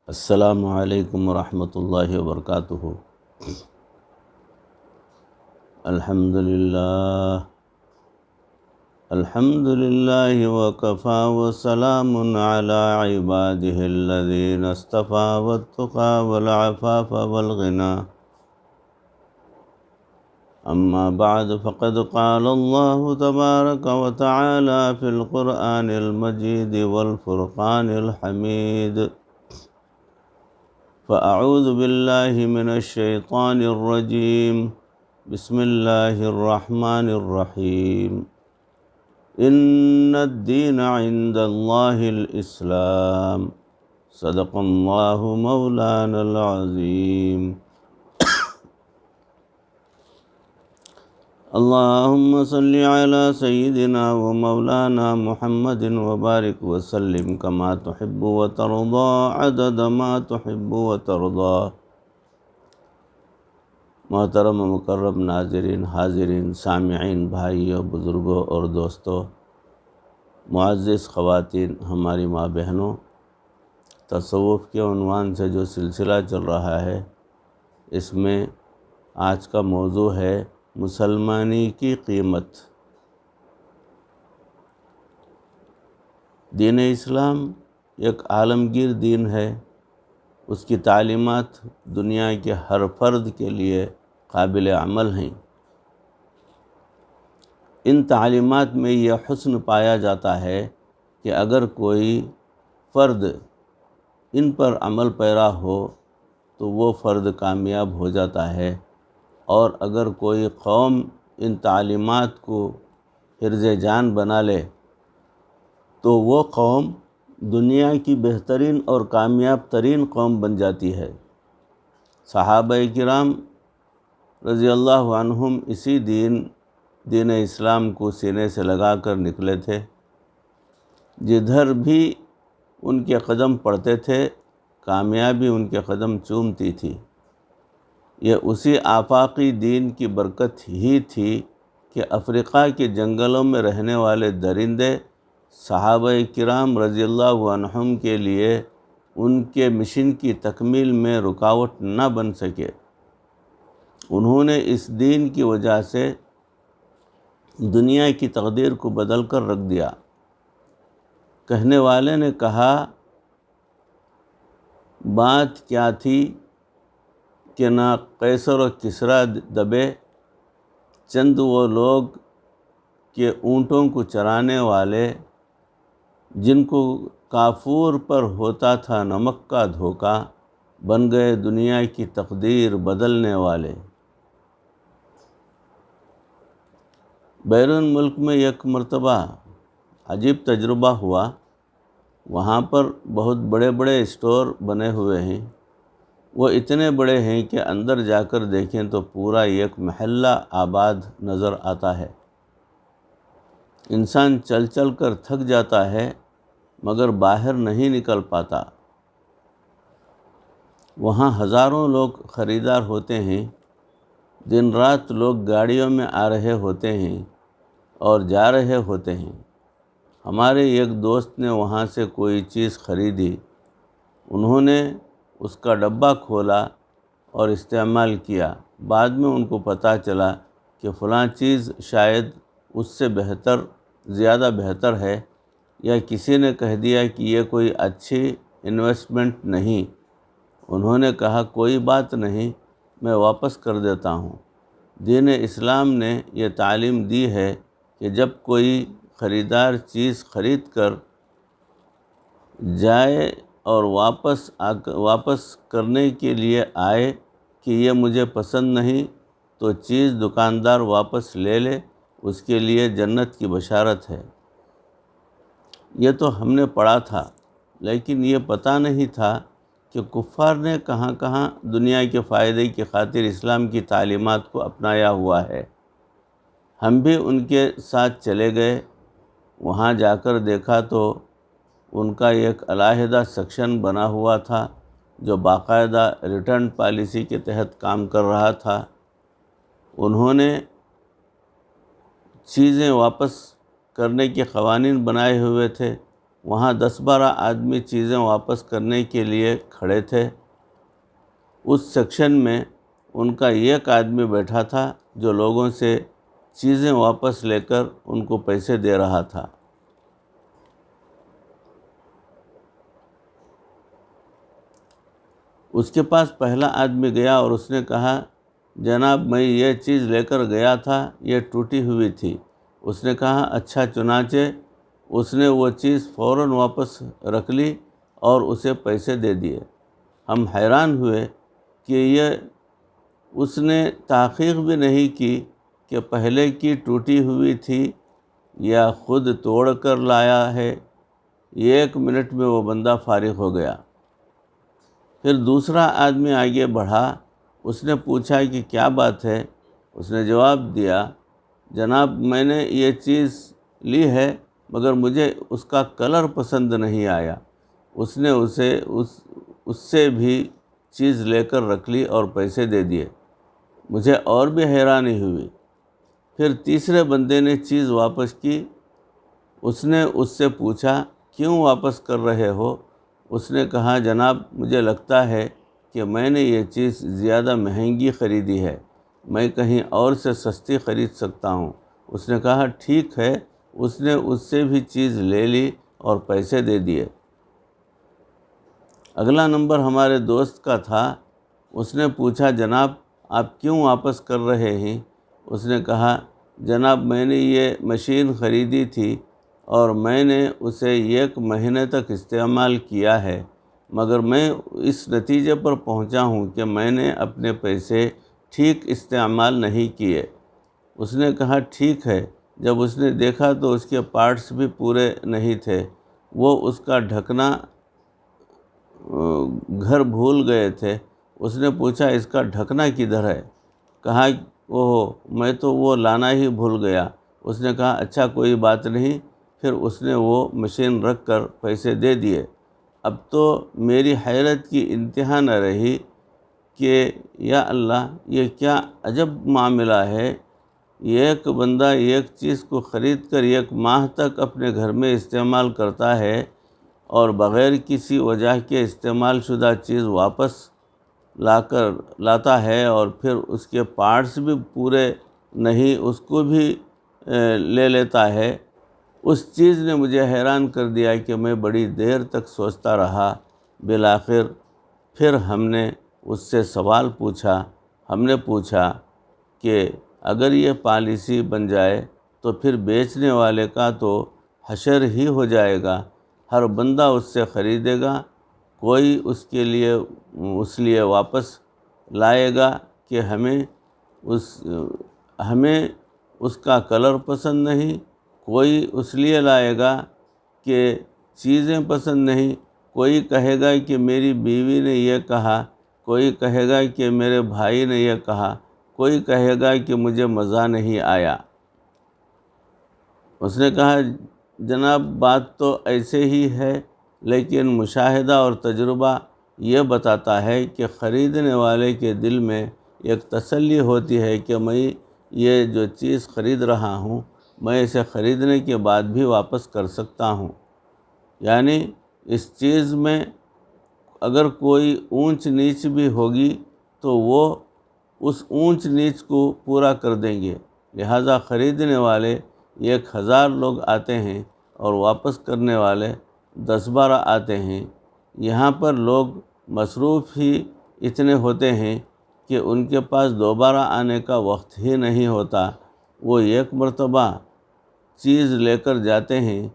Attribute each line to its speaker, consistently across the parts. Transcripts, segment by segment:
Speaker 1: السلام علیکم ورحمۃ اللہ وبرکاتہ۔ الحمد للہ وکفیٰ وسلام علی عبادہ الذین اصطفیٰ والتقی والعفاف والغنی، اما بعد فقد قال اللہ تبارک وتعالی فی القرآن المجید والفرقان الحمید۔ فأعوذ باللہ من الشیطان الرجیم، بسم اللہ الرحمن الرحیم۔ ان الدین عند اللہ الاسلام، صدق اللہ مولانا العظیم۔ اللہم صل علی سیدنا و مولانا محمد وبارک وسلم کما تحب وترضى عدد ما تحب وترضى۔ محترم و مکرم ناظرین، حاضرین، سامعین، بھائیوں، بزرگوں اور دوستوں، معزز خواتین، ہماری ماں بہنوں، تصوف کے عنوان سے جو سلسلہ چل رہا ہے، اس میں آج کا موضوع ہے مسلمانی کی قیمت۔ دین اسلام ایک عالمگیر دین ہے، اس کی تعلیمات دنیا کے ہر فرد کے لیے قابل عمل ہیں۔ ان تعلیمات میں یہ حسن پایا جاتا ہے کہ اگر کوئی فرد ان پر عمل پیرا ہو تو وہ فرد کامیاب ہو جاتا ہے، اور اگر کوئی قوم ان تعلیمات کو حرز جان بنا لے تو وہ قوم دنیا کی بہترین اور کامیاب ترین قوم بن جاتی ہے۔ صحابہ کرام رضی اللہ عنہم اسی دین اسلام کو سینے سے لگا کر نکلے تھے۔ جدھر بھی ان کے قدم پڑتے تھے، کامیابی ان کے قدم چومتی تھی۔ یہ اسی آفاقی دین کی برکت ہی تھی کہ افریقہ کے جنگلوں میں رہنے والے درندے صحابہ کرام رضی اللہ عنہم کے لیے ان کے مشن کی تکمیل میں رکاوٹ نہ بن سکے۔ انہوں نے اس دین کی وجہ سے دنیا کی تقدیر کو بدل کر رکھ دیا۔ کہنے والے نے کہا، بات کیا تھی کہ نہ قیصر و کسریٰ دبے، چند وہ لوگ کہ اونٹوں کو چرانے والے، جن کو کافور پر ہوتا تھا نمک کا دھوکہ، بن گئے دنیا کی تقدیر بدلنے والے۔ بیرون ملک میں ایک مرتبہ عجیب تجربہ ہوا۔ وہاں پر بہت بڑے بڑے اسٹور بنے ہوئے ہیں۔ وہ اتنے بڑے ہیں کہ اندر جا کر دیکھیں تو پورا ایک محلہ آباد نظر آتا ہے۔ انسان چل چل کر تھک جاتا ہے مگر باہر نہیں نکل پاتا۔ وہاں ہزاروں لوگ خریدار ہوتے ہیں۔ دن رات لوگ گاڑیوں میں آ رہے ہوتے ہیں اور جا رہے ہوتے ہیں۔ ہمارے ایک دوست نے وہاں سے کوئی چیز خریدی۔ انہوں نے اس کا ڈبہ کھولا اور استعمال کیا۔ بعد میں ان کو پتہ چلا کہ فلاں چیز شاید اس سے زیادہ بہتر ہے، یا کسی نے کہہ دیا کہ یہ کوئی اچھی انویسٹمنٹ نہیں۔ انہوں نے کہا، کوئی بات نہیں، میں واپس کر دیتا ہوں۔ دین اسلام نے یہ تعلیم دی ہے کہ جب کوئی خریدار چیز خرید کر جائے اور واپس کرنے کے لیے آئے کہ یہ مجھے پسند نہیں، تو چیز دکاندار واپس لے لے، اس کے لیے جنت کی بشارت ہے۔ یہ تو ہم نے پڑھا تھا، لیکن یہ پتہ نہیں تھا کہ کفار نے کہاں کہاں دنیا کے فائدے کی خاطر اسلام کی تعلیمات کو اپنایا ہوا ہے۔ ہم بھی ان کے ساتھ چلے گئے۔ وہاں جا کر دیکھا تو ان کا ایک علیحدہ سیکشن بنا ہوا تھا جو باقاعدہ ریٹرن پالیسی کے تحت کام کر رہا تھا۔ انہوں نے چیزیں واپس کرنے کے قوانین بنائے ہوئے تھے۔ وہاں 10-12 آدمی چیزیں واپس کرنے کے لیے کھڑے تھے۔ اس سیکشن میں ان کا ایک آدمی بیٹھا تھا جو لوگوں سے چیزیں واپس لے کر ان کو پیسے دے رہا تھا۔ اس کے پاس پہلا آدمی گیا اور اس نے کہا، جناب میں یہ چیز لے کر گیا تھا، یہ ٹوٹی ہوئی تھی۔ اس نے کہا اچھا، چنانچہ اس نے وہ چیز فوراً واپس رکھ لی اور اسے پیسے دے دیے۔ ہم حیران ہوئے کہ اس نے تحقیق بھی نہیں کی کہ پہلے کی ٹوٹی ہوئی تھی یا خود توڑ کر لایا ہے۔ 1 منٹ میں وہ بندہ فارغ ہو گیا۔ پھر دوسرا آدمی آگے بڑھا، اس نے پوچھا کہ کیا بات ہے؟ اس نے جواب دیا، جناب میں نے یہ چیز لی ہے مگر مجھے اس کا کلر پسند نہیں آیا۔ اس نے اس سے بھی چیز لے کر رکھ لی اور پیسے دے دیے۔ مجھے اور بھی حیرانی ہوئی۔ پھر تیسرے بندے نے چیز واپس کی۔ اس نے اس سے پوچھا کیوں واپس کر رہے ہو؟ اس نے کہا جناب مجھے لگتا ہے کہ میں نے یہ چیز زیادہ مہنگی خریدی ہے، میں کہیں اور سے سستی خرید سکتا ہوں۔ اس نے کہا ٹھیک ہے۔ اس نے اس سے بھی چیز لے لی اور پیسے دے دیے۔ اگلا نمبر ہمارے دوست کا تھا۔ اس نے پوچھا جناب آپ کیوں واپس کر رہے ہیں؟ اس نے کہا جناب میں نے یہ مشین خریدی تھی اور میں نے اسے 1 مہینے تک استعمال کیا ہے، مگر میں اس نتیجے پر پہنچا ہوں کہ میں نے اپنے پیسے ٹھیک استعمال نہیں کیے۔ اس نے کہا ٹھیک ہے۔ جب اس نے دیکھا تو اس کے پارٹس بھی پورے نہیں تھے۔ وہ اس کا ڈھکنا گھر بھول گئے تھے۔ اس نے پوچھا اس کا ڈھکنا کدھر ہے؟ کہا اوہ میں تو وہ لانا ہی بھول گیا۔ اس نے کہا اچھا کوئی بات نہیں۔ پھر اس نے وہ مشین رکھ کر پیسے دے دیے۔ اب تو میری حیرت کی انتہا نہ رہی کہ یا اللہ یہ کیا عجب معاملہ ہے۔ ایک بندہ ایک چیز کو خرید کر 1 ماہ تک اپنے گھر میں استعمال کرتا ہے اور بغیر کسی وجہ کے استعمال شدہ چیز واپس لاتا ہے اور پھر اس کے پارٹس بھی پورے نہیں اس کو بھی لے لیتا ہے۔ اس چیز نے مجھے حیران کر دیا کہ میں بڑی دیر تک سوچتا رہا۔ بالآخر پھر ہم نے اس سے سوال پوچھا۔ ہم نے پوچھا کہ اگر یہ پالیسی بن جائے تو پھر بیچنے والے کا تو حشر ہی ہو جائے گا۔ ہر بندہ اس سے خریدے گا، کوئی اس لیے واپس لائے گا کہ ہمیں اس کا کلر پسند نہیں، کوئی اس لیے لائے گا کہ چیزیں پسند نہیں، کوئی کہے گا کہ میری بیوی نے یہ کہا، کوئی کہے گا کہ میرے بھائی نے یہ کہا، کوئی کہے گا کہ مجھے مزہ نہیں آیا۔ اس نے کہا جناب بات تو ایسے ہی ہے، لیکن مشاہدہ اور تجربہ یہ بتاتا ہے کہ خریدنے والے کے دل میں ایک تسلی ہوتی ہے کہ میں یہ جو چیز خرید رہا ہوں میں اسے خریدنے کے بعد بھی واپس کر سکتا ہوں۔ یعنی اس چیز میں اگر کوئی اونچ نیچ بھی ہوگی تو وہ اس اونچ نیچ کو پورا کر دیں گے۔ لہٰذا خریدنے والے 1000 لوگ آتے ہیں اور واپس کرنے والے 10-12 آتے ہیں۔ یہاں پر لوگ مصروف ہی اتنے ہوتے ہیں کہ ان کے پاس دوبارہ آنے کا وقت ہی نہیں ہوتا۔ وہ 1 مرتبہ چیز لے کر جاتے ہیں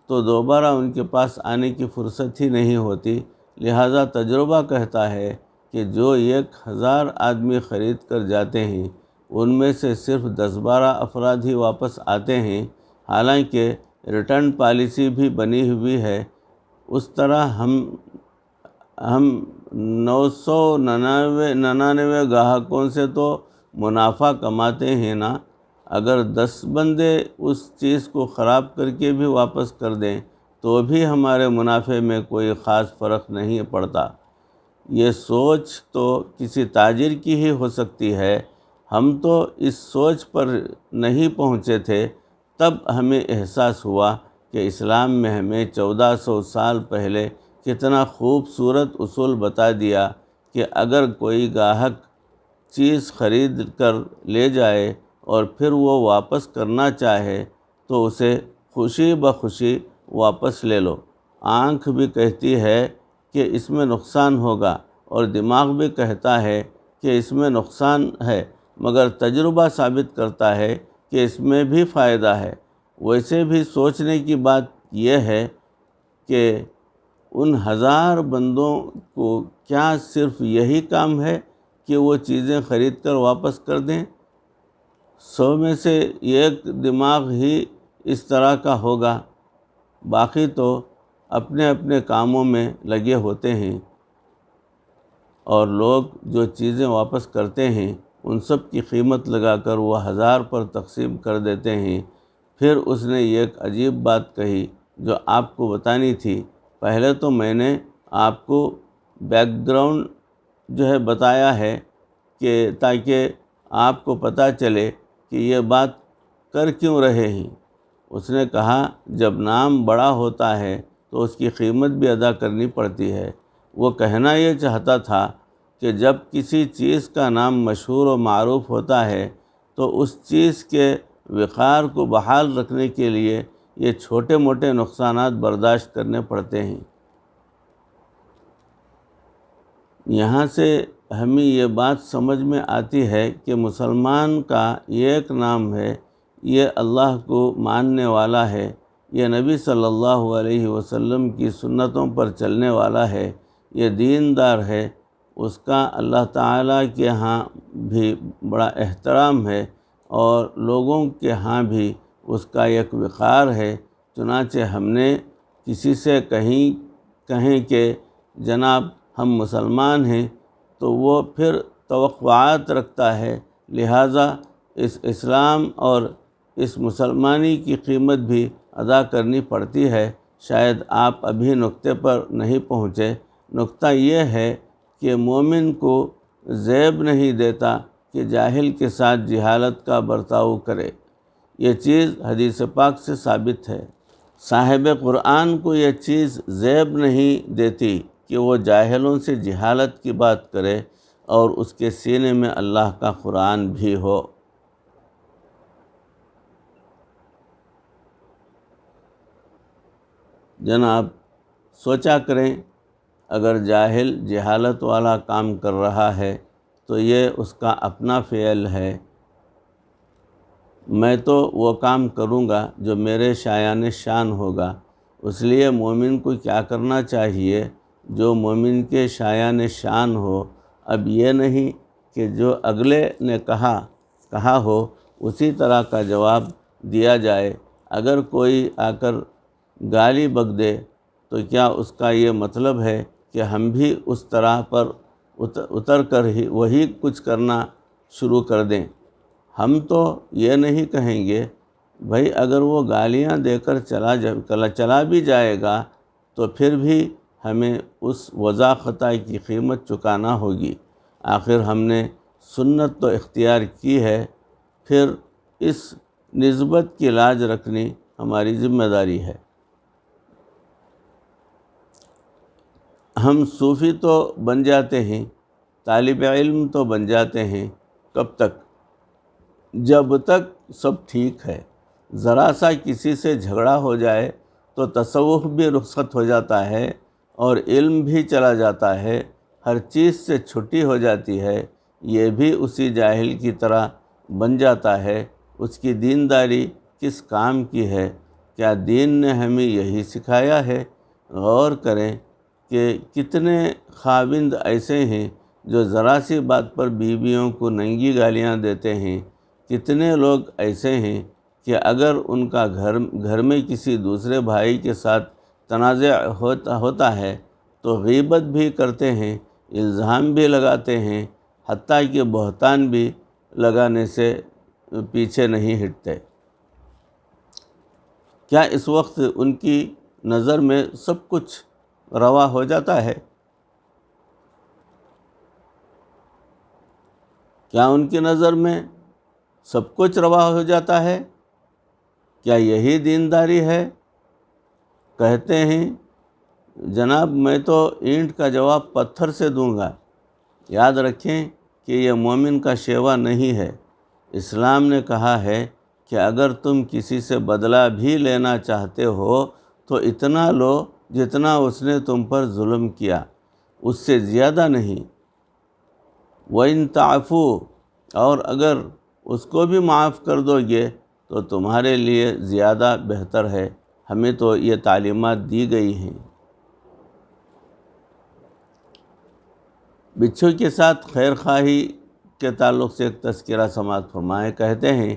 Speaker 1: تو دوبارہ ان کے پاس آنے کی فرصت ہی نہیں ہوتی۔ لہٰذا تجربہ کہتا ہے کہ جو 1000 آدمی خرید کر جاتے ہیں ان میں سے صرف 10-12 افراد ہی واپس آتے ہیں، حالانکہ ریٹرن پالیسی بھی بنی ہوئی ہے۔ اس طرح ہم 999 گاہکوں سے تو منافع کماتے ہیں نا، اگر 10 بندے اس چیز کو خراب کر کے بھی واپس کر دیں تو بھی ہمارے منافع میں کوئی خاص فرق نہیں پڑتا۔ یہ سوچ تو کسی تاجر کی ہی ہو سکتی ہے۔ ہم تو اس سوچ پر نہیں پہنچے تھے، تب ہمیں احساس ہوا کہ کہ اسلام میں ہمیں 1400 سال پہلے کتنا خوبصورت اصول بتا دیا کہ اگر کوئی گاہک چیز خرید کر لے جائے اور پھر وہ واپس کرنا چاہے تو اسے خوشی بخوشی واپس لے لو۔ آنکھ بھی کہتی ہے کہ اس میں نقصان ہوگا اور دماغ بھی کہتا ہے کہ اس میں نقصان ہے، مگر تجربہ ثابت کرتا ہے کہ اس میں بھی فائدہ ہے۔ ویسے بھی سوچنے کی بات یہ ہے کہ ان 1000 بندوں کو کیا صرف یہی کام ہے کہ وہ چیزیں خرید کر واپس کر دیں؟ 100 میں سے ایک دماغ ہی اس طرح کا ہوگا، باقی تو اپنے اپنے کاموں میں لگے ہوتے ہیں، اور لوگ جو چیزیں واپس کرتے ہیں ان سب کی قیمت لگا کر وہ 1000 پر تقسیم کر دیتے ہیں۔ پھر اس نے ایک عجیب بات کہی جو آپ کو بتانی تھی۔ پہلے تو میں نے آپ کو بیک گراؤنڈ بتایا ہے کہ تاکہ آپ کو پتہ چلے کہ یہ بات کر کیوں رہے ہیں۔ اس نے کہا جب نام بڑا ہوتا ہے تو اس کی قیمت بھی ادا کرنی پڑتی ہے۔ وہ کہنا یہ چاہتا تھا کہ جب کسی چیز کا نام مشہور و معروف ہوتا ہے تو اس چیز کے وقار کو بحال رکھنے کے لیے یہ چھوٹے موٹے نقصانات برداشت کرنے پڑتے ہیں۔ یہاں سے ہمیں یہ بات سمجھ میں آتی ہے کہ مسلمان کا ایک نام ہے، یہ اللہ کو ماننے والا ہے، یہ نبی صلی اللہ علیہ وسلم کی سنتوں پر چلنے والا ہے، یہ دیندار ہے۔ اس کا اللہ تعالیٰ کے ہاں بھی بڑا احترام ہے اور لوگوں کے ہاں بھی اس کا ایک وقار ہے۔ چنانچہ ہم نے کسی سے کہیں کہ جناب ہم مسلمان ہیں تو وہ پھر توقعات رکھتا ہے، لہٰذا اس اسلام اور اس مسلمانی کی قیمت بھی ادا کرنی پڑتی ہے۔ شاید آپ ابھی نقطے پر نہیں پہنچے۔ نقطہ یہ ہے کہ مومن کو زیب نہیں دیتا کہ جاہل کے ساتھ جہالت کا برتاؤ کرے۔ یہ چیز حدیث پاک سے ثابت ہے۔ صاحب قرآن کو یہ چیز زیب نہیں دیتی کہ وہ جاہلوں سے جہالت کی بات کرے اور اس کے سینے میں اللہ کا قرآن بھی ہو۔ جناب سوچا کریں، اگر جاہل جہالت والا کام کر رہا ہے تو یہ اس کا اپنا فعل ہے۔ میں تو وہ کام کروں گا جو میرے شایان شان ہوگا۔ اس لیے مومن کو کیا کرنا چاہیے؟ جو مومن کے شایان شان ہو۔ اب یہ نہیں کہ جو اگلے نے کہا ہو اسی طرح کا جواب دیا جائے۔ اگر کوئی آ کر گالی بک دے تو کیا اس کا یہ مطلب ہے کہ ہم بھی اس طرح پر اتر کر ہی وہی کچھ کرنا شروع کر دیں؟ ہم تو یہ نہیں کہیں گے بھائی اگر وہ گالیاں دے کر چلا بھی جائے گا تو پھر بھی ہمیں اس وضع خطا کی قیمت چکانا ہوگی۔ آخر ہم نے سنت تو اختیار کی ہے، پھر اس نسبت کی لاج رکھنی ہماری ذمہ داری ہے۔ ہم صوفی تو بن جاتے ہیں، طالب علم تو بن جاتے ہیں، کب تک؟ جب تک سب ٹھیک ہے۔ ذرا سا کسی سے جھگڑا ہو جائے تو تصوف بھی رخصت ہو جاتا ہے اور علم بھی چلا جاتا ہے، ہر چیز سے چھٹی ہو جاتی ہے۔ یہ بھی اسی جاہل کی طرح بن جاتا ہے۔ اس کی دینداری کس کام کی ہے؟ کیا دین نے ہمیں یہی سکھایا ہے؟ غور کریں کہ کتنے خاوند ایسے ہیں جو ذرا سی بات پر بیویوں کو ننگی گالیاں دیتے ہیں۔ کتنے لوگ ایسے ہیں کہ اگر ان کا گھر میں کسی دوسرے بھائی کے ساتھ تنازع ہوتا ہے تو غیبت بھی کرتے ہیں، الزام بھی لگاتے ہیں، حتیٰ کہ بہتان بھی لگانے سے پیچھے نہیں ہٹتے۔ کیا اس وقت ان کی نظر میں سب کچھ روا ہو جاتا ہے؟ کیا ان کی نظر میں سب کچھ روا ہو جاتا ہے؟ کیا یہی دینداری ہے؟ کہتے ہیں جناب میں تو اینٹ کا جواب پتھر سے دوں گا۔ یاد رکھیں کہ یہ مومن کا شیوا نہیں ہے۔ اسلام نے کہا ہے کہ اگر تم کسی سے بدلہ بھی لینا چاہتے ہو تو اتنا لو جتنا اس نے تم پر ظلم کیا، اس سے زیادہ نہیں۔ وَإِن تَعْفُوا، اور اگر اس کو بھی معاف کر دو گے تو تمہارے لیے زیادہ بہتر ہے۔ ہمیں تو یہ تعلیمات دی گئی ہیں۔ بچھو کے ساتھ خیر خواہی کے تعلق سے ایک تذکرہ سماعت فرمائے۔ کہتے ہیں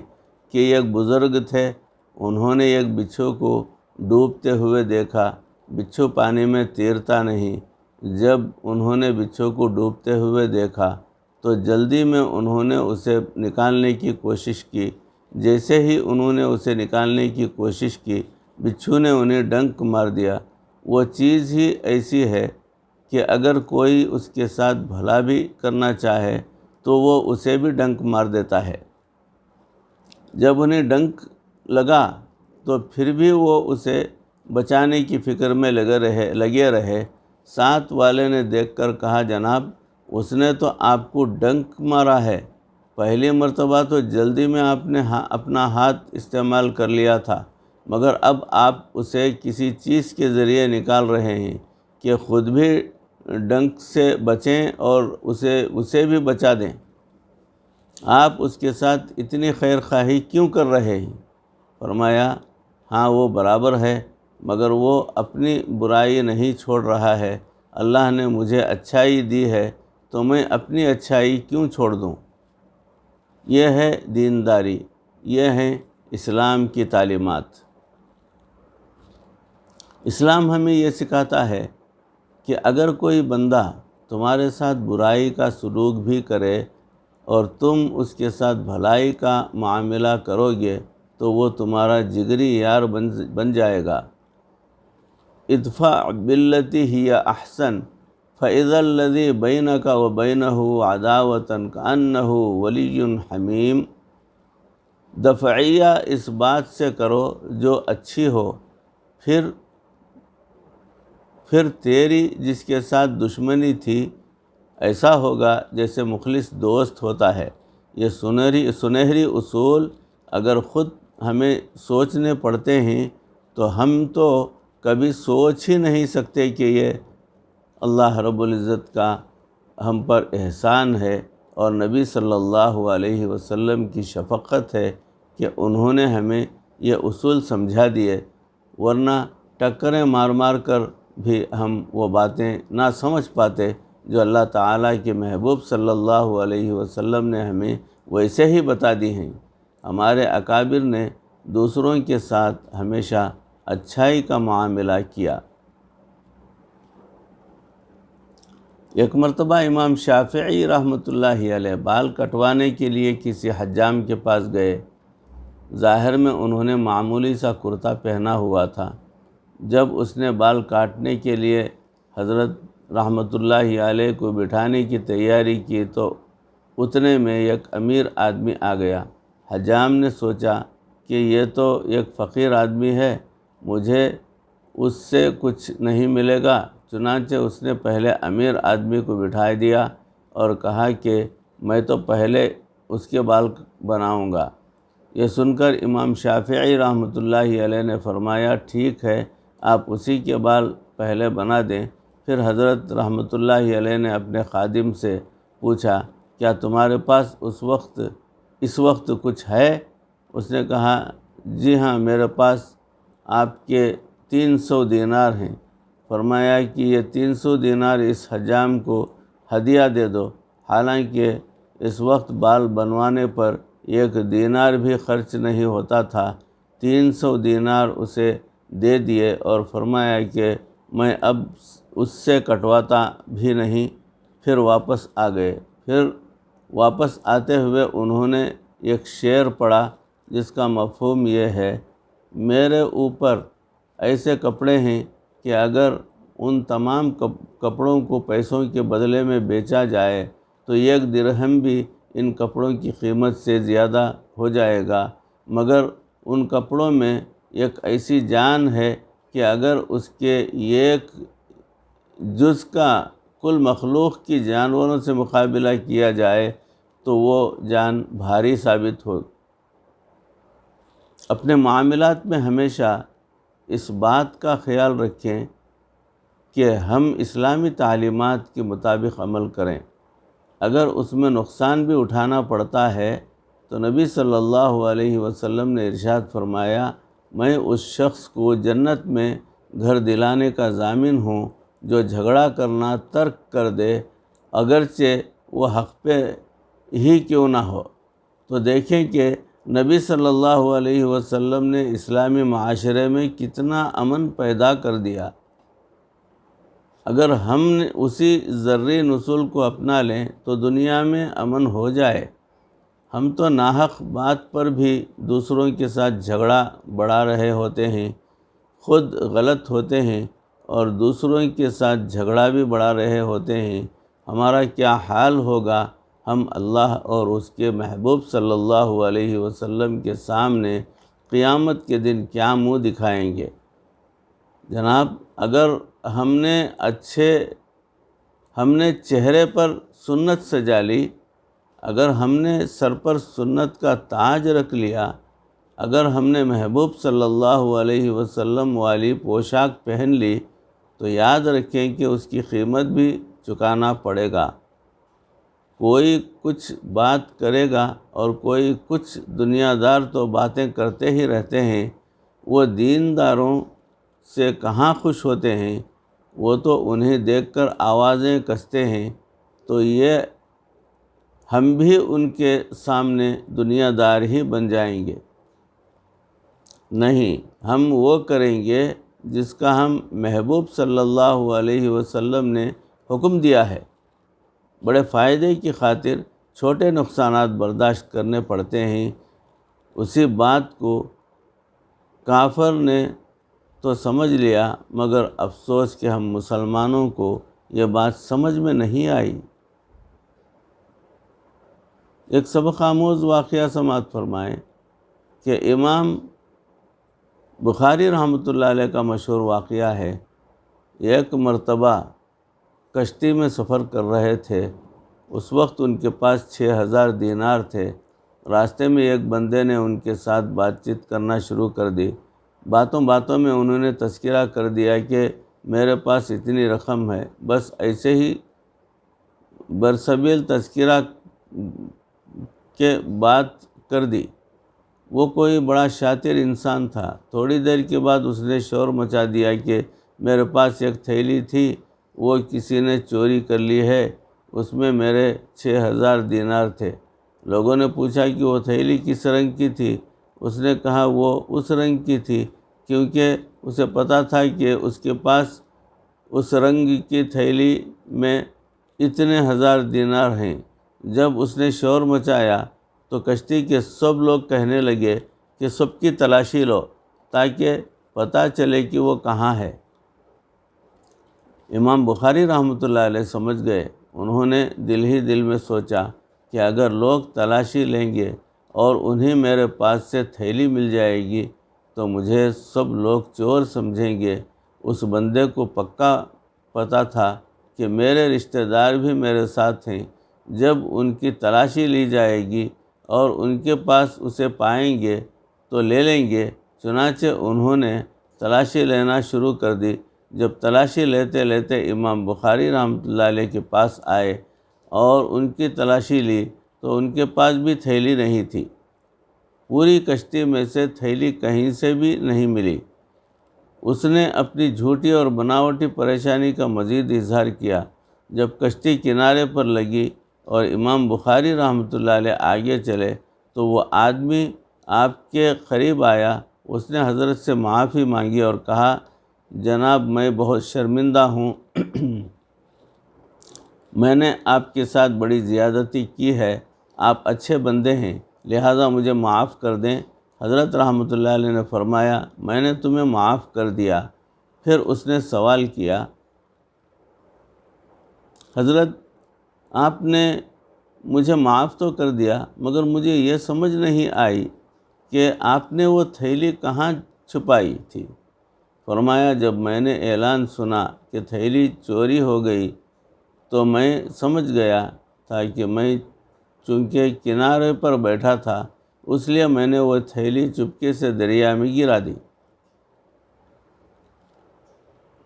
Speaker 1: کہ ایک بزرگ تھے، انہوں نے ایک بچھو کو ڈوبتے ہوئے دیکھا۔ بچھو پانی میں تیرتا نہیں۔ جب انہوں نے بچھو کو ڈوبتے ہوئے دیکھا تو جلدی میں انہوں نے اسے نکالنے کی کوشش کی۔ جیسے ہی انہوں نے اسے نکالنے کی کوشش کی، بچھو نے انہیں ڈنک مار دیا۔ وہ چیز ہی ایسی ہے کہ اگر کوئی اس کے ساتھ بھلا بھی کرنا چاہے تو وہ اسے بھی ڈنک مار دیتا ہے۔ جب انہیں ڈنک لگا تو پھر بھی وہ اسے بچانے کی فکر میں لگے رہے۔ ساتھ والے نے دیکھ کر کہا، جناب اس نے تو آپ کو ڈنک مارا ہے، پہلی مرتبہ تو جلدی میں آپ نے اپنا ہاتھ استعمال کر لیا تھا، مگر اب آپ اسے کسی چیز کے ذریعے نکال رہے ہیں کہ خود بھی ڈنک سے بچیں اور اسے بھی بچا دیں۔ آپ اس کے ساتھ اتنی خیر خواہی کیوں کر رہے ہیں؟ فرمایا، ہاں وہ برابر ہے، مگر وہ اپنی برائی نہیں چھوڑ رہا ہے۔ اللہ نے مجھے اچھائی دی ہے تو میں اپنی اچھائی کیوں چھوڑ دوں؟ یہ ہے دینداری، یہ ہیں اسلام کی تعلیمات۔ اسلام ہمیں یہ سکھاتا ہے کہ اگر کوئی بندہ تمہارے ساتھ برائی کا سلوک بھی کرے اور تم اس کے ساتھ بھلائی کا معاملہ کرو گے تو وہ تمہارا جگری یار بن جائے گا۔ ادفع باللتی ہی احسن فاذا الذی بینک وبینہ عداوۃ کأنہ ولی حمیم۔ دفعیہ اس بات سے کرو جو اچھی ہو، پھر تیری جس کے ساتھ دشمنی تھی ایسا ہوگا جیسے مخلص دوست ہوتا ہے۔ یہ سنہری اصول اگر خود ہمیں سوچنے پڑتے ہیں تو ہم تو کبھی سوچ ہی نہیں سکتے کہ یہ اللہ رب العزت کا ہم پر احسان ہے اور نبی صلی اللہ علیہ وسلم کی شفقت ہے کہ انہوں نے ہمیں یہ اصول سمجھا دیے، ورنہ ٹکریں مار کر بھی ہم وہ باتیں نہ سمجھ پاتے جو اللہ تعالیٰ کے محبوب صلی اللہ علیہ وسلم نے ہمیں ویسے ہی بتا دی ہیں۔ ہمارے اکابر نے دوسروں کے ساتھ ہمیشہ اچھائی کا معاملہ کیا۔ ایک مرتبہ امام شافعی رحمۃ اللہ علیہ بال کٹوانے کے لیے کسی حجام کے پاس گئے۔ ظاہر میں انہوں نے معمولی سا کرتا پہنا ہوا تھا۔ جب اس نے بال کاٹنے کے لیے حضرت رحمۃ اللہ علیہ کو بٹھانے کی تیاری کی تو اتنے میں ایک امیر آدمی آ گیا۔ حجام نے سوچا کہ یہ تو ایک فقیر آدمی ہے، مجھے اس سے کچھ نہیں ملے گا، چنانچہ اس نے پہلے امیر آدمی کو بٹھا دیا اور کہا کہ میں تو پہلے اس کے بال بناؤں گا۔ یہ سن کر امام شافعی رحمۃ اللہ علیہ نے فرمایا، ٹھیک ہے، آپ اسی کے بال پہلے بنا دیں۔ پھر حضرت رحمۃ اللہ علیہ نے اپنے خادم سے پوچھا، کیا تمہارے پاس اس وقت کچھ ہے؟ اس نے کہا، جی ہاں، میرے پاس آپ کے 300 دینار ہیں۔ فرمایا کہ یہ 300 دینار اس حجام کو ہدیہ دے دو۔ حالانکہ اس وقت بال بنوانے پر 1 دینار بھی خرچ نہیں ہوتا تھا۔ 300 دینار اسے دے دیے اور فرمایا کہ میں اب اس سے کٹواتا بھی نہیں۔ پھر واپس آ گئے۔ پھر واپس آتے ہوئے انہوں نے ایک شعر پڑھا جس کا مفہوم یہ ہے، میرے اوپر ایسے کپڑے ہیں کہ اگر ان تمام کپڑوں کو پیسوں کے بدلے میں بیچا جائے تو 1 درہم بھی ان کپڑوں کی قیمت سے زیادہ ہو جائے گا، مگر ان کپڑوں میں ایک ایسی جان ہے کہ اگر اس کے ایک جز کا کل مخلوق کی جانوروں سے مقابلہ کیا جائے تو وہ جان بھاری ثابت ہو۔ اپنے معاملات میں ہمیشہ اس بات کا خیال رکھیں کہ ہم اسلامی تعلیمات کے مطابق عمل کریں۔ اگر اس میں نقصان بھی اٹھانا پڑتا ہے تو نبی صلی اللہ علیہ وسلم نے ارشاد فرمایا، میں اس شخص کو جنت میں گھر دلانے کا ضامن ہوں جو جھگڑا کرنا ترک کر دے، اگرچہ وہ حق پہ ہی کیوں نہ ہو۔ تو دیکھیں کہ نبی صلی اللہ علیہ وسلم نے اسلامی معاشرے میں کتنا امن پیدا کر دیا۔ اگر ہم نے اسی ذری نصول کو اپنا لیں تو دنیا میں امن ہو جائے۔ ہم تو ناحق بات پر بھی دوسروں کے ساتھ جھگڑا بڑھا رہے ہوتے ہیں، خود غلط ہوتے ہیں اور دوسروں کے ساتھ جھگڑا بھی بڑھا رہے ہوتے ہیں۔ ہمارا کیا حال ہوگا؟ ہم اللہ اور اس کے محبوب صلی اللہ علیہ وسلم کے سامنے قیامت کے دن کیا منہ دکھائیں گے؟ جناب، اگر ہم نے چہرے پر سنت سجا لی، اگر ہم نے سر پر سنت کا تاج رکھ لیا، اگر ہم نے محبوب صلی اللہ علیہ وسلم والی پوشاک پہن لی، تو یاد رکھیں کہ اس کی قیمت بھی چکانا پڑے گا۔ کوئی کچھ بات کرے گا اور کوئی کچھ دنیا دار تو باتیں کرتے ہی رہتے ہیں، وہ دینداروں سے کہاں خوش ہوتے ہیں، وہ تو انہیں دیکھ کر آوازیں کستے ہیں۔ تو یہ ہم بھی ان کے سامنے دنیا دار ہی بن جائیں گے؟ نہیں، ہم وہ کریں گے جس کا ہم محبوب صلی اللہ علیہ وسلم نے حکم دیا ہے۔ بڑے فائدے کی خاطر چھوٹے نقصانات برداشت کرنے پڑتے ہیں۔ اسی بات کو کافر نے تو سمجھ لیا، مگر افسوس کہ ہم مسلمانوں کو یہ بات سمجھ میں نہیں آئی۔ ایک سبق آموز واقعہ سماعت فرمائیں کہ امام بخاری رحمۃ اللہ علیہ کا مشہور واقعہ ہے۔ ایک مرتبہ کشتی میں سفر کر رہے تھے۔ اس وقت ان کے پاس 6000 دینار تھے۔ راستے میں ایک بندے نے ان کے ساتھ بات چیت کرنا شروع کر دی۔ باتوں باتوں میں انہوں نے تذکرہ کر دیا کہ میرے پاس اتنی رقم ہے۔ بس ایسے ہی برسبیل تذکرہ کے بات کر دی۔ وہ کوئی بڑا شاطر انسان تھا۔ تھوڑی دیر کے بعد اس نے شور مچا دیا کہ میرے پاس ایک تھیلی تھی، وہ کسی نے چوری کر لی ہے، اس میں میرے 6000 دینار تھے۔ لوگوں نے پوچھا کہ وہ تھیلی کس رنگ کی تھی؟ اس نے کہا وہ اس رنگ کی تھی، کیونکہ اسے پتہ تھا کہ اس کے پاس اس رنگ کی تھیلی میں اتنے 1000 دینار ہیں۔ جب اس نے شور مچایا تو کشتی کے سب لوگ کہنے لگے کہ سب کی تلاشی لو تاکہ پتہ چلے کہ وہ کہاں ہے۔ امام بخاری رحمۃ اللہ علیہ سمجھ گئے۔ انہوں نے دل ہی دل میں سوچا کہ اگر لوگ تلاشی لیں گے اور انہیں میرے پاس سے تھیلی مل جائے گی تو مجھے سب لوگ چور سمجھیں گے۔ اس بندے کو پکا پتہ تھا کہ میرے رشتہ دار بھی میرے ساتھ ہیں، جب ان کی تلاشی لی جائے گی اور ان کے پاس اسے پائیں گے تو لے لیں گے۔ چنانچہ انہوں نے تلاشی لینا شروع کر دی۔ جب تلاشی لیتے لیتے امام بخاری رحمۃ اللہ علیہ کے پاس آئے اور ان کی تلاشی لی تو ان کے پاس بھی تھیلی نہیں تھی۔ پوری کشتی میں سے تھیلی کہیں سے بھی نہیں ملی۔ اس نے اپنی جھوٹی اور بناوٹی پریشانی کا مزید اظہار کیا۔ جب کشتی کنارے پر لگی اور امام بخاری رحمۃ اللہ علیہ آگے چلے تو وہ آدمی آپ کے قریب آیا۔ اس نے حضرت سے معافی مانگی اور کہا، جناب میں بہت شرمندہ ہوں، میں نے آپ کے ساتھ بڑی زیادتی کی ہے۔ آپ اچھے بندے ہیں، لہٰذا مجھے معاف کر دیں۔ حضرت رحمۃ اللہ علیہ نے فرمایا، میں نے تمہیں معاف کر دیا۔ پھر اس نے سوال کیا، حضرت آپ نے مجھے معاف تو کر دیا، مگر مجھے یہ سمجھ نہیں آئی کہ آپ نے وہ تھیلی کہاں چھپائی تھی؟ فرمایا جب میں نے اعلان سنا کہ تھیلی چوری ہو گئی تو میں سمجھ گیا تھا کہ میں چونکہ کنارے پر بیٹھا تھا اس لیے میں نے وہ تھیلی چپکے سے دریا میں گرا دی۔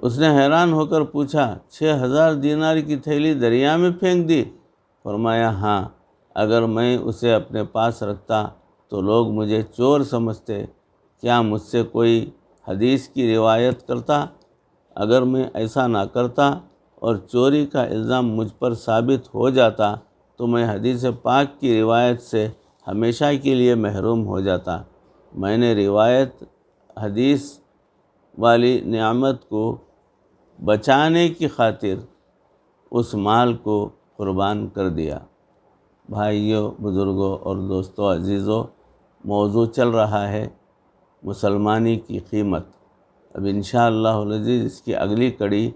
Speaker 1: اس نے حیران ہو کر پوچھا 6,000 دینار کی تھیلی دریا میں پھینک دی؟ فرمایا ہاں، اگر میں اسے اپنے پاس رکھتا تو لوگ مجھے چور سمجھتے، کیا مجھ سے کوئی حدیث کی روایت کرتا؟ اگر میں ایسا نہ کرتا اور چوری کا الزام مجھ پر ثابت ہو جاتا تو میں حدیث پاک کی روایت سے ہمیشہ کے لیے محروم ہو جاتا۔ میں نے روایت حدیث والی نعمت کو بچانے کی خاطر اس مال کو قربان کر دیا۔ بھائیوں، بزرگوں اور دوستوں، عزیزوں، موضوع چل رہا ہے مسلمانی کی قیمت۔ اب انشاءاللہ العزیز اس کی اگلی کڑی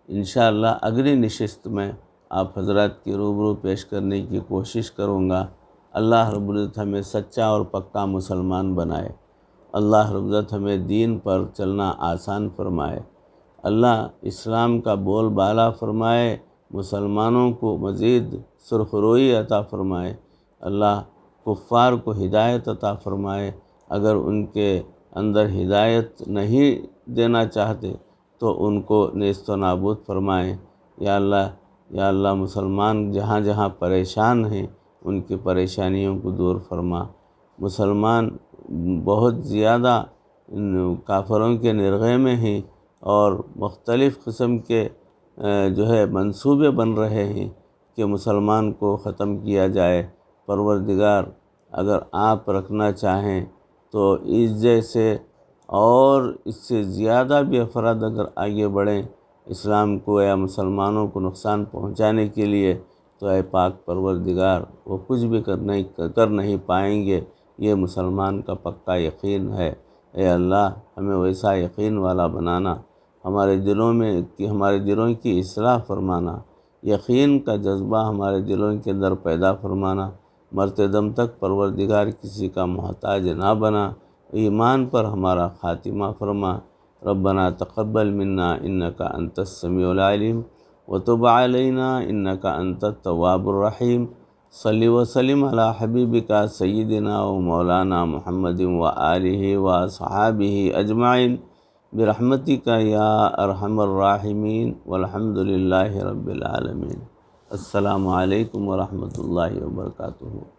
Speaker 1: انشاءاللہ اگلی نشست میں آپ حضرات کی روبرو پیش کرنے کی کوشش کروں گا۔ اللہ رب العزت ہمیں سچا اور پکا مسلمان بنائے۔ اللہ رب العزت ہمیں دین پر چلنا آسان فرمائے۔ اللہ اسلام کا بول بالا فرمائے، مسلمانوں کو مزید سرخروئی عطا فرمائے۔ اللہ کفار کو ہدایت عطا فرمائے، اگر ان کے اندر ہدایت نہیں دینا چاہتے تو ان کو نیست و نابود فرمائے۔ یا اللہ مسلمان جہاں جہاں پریشان ہیں ان کی پریشانیوں کو دور فرما۔ مسلمان بہت زیادہ کافروں کے نرغے میں ہیں اور مختلف قسم کے منصوبے بن رہے ہیں کہ مسلمان کو ختم کیا جائے۔ پروردگار اگر آپ رکھنا چاہیں تو اس جیسے اور اس سے زیادہ بھی افراد اگر آگے بڑھیں اسلام کو یا مسلمانوں کو نقصان پہنچانے کے لیے تو اے پاک پروردگار وہ کچھ بھی کر نہیں پائیں گے، یہ مسلمان کا پکا یقین ہے۔ اے اللہ ہمیں ویسا یقین والا بنانا، ہمارے دلوں کی اصلاح فرمانا، یقین کا جذبہ ہمارے دلوں کے اندر پیدا فرمانا، مرتے دم تک پروردگار کسی کا محتاج نہ بنا، ایمان پر ہمارا خاتمہ فرما۔ ربنا تقبل منا انک انت السمیع العلیم وتب علینا انک انت التواب الرحیم۔ صلی وسلم علی حبیبک سیدنا و مولانا محمد و آلہ و اصحابہ اجمعین برحمتک یا ارحم الراحمین والحمد للہ رب العالمین۔ السلام علیکم ورحمۃ اللہ وبرکاتہ۔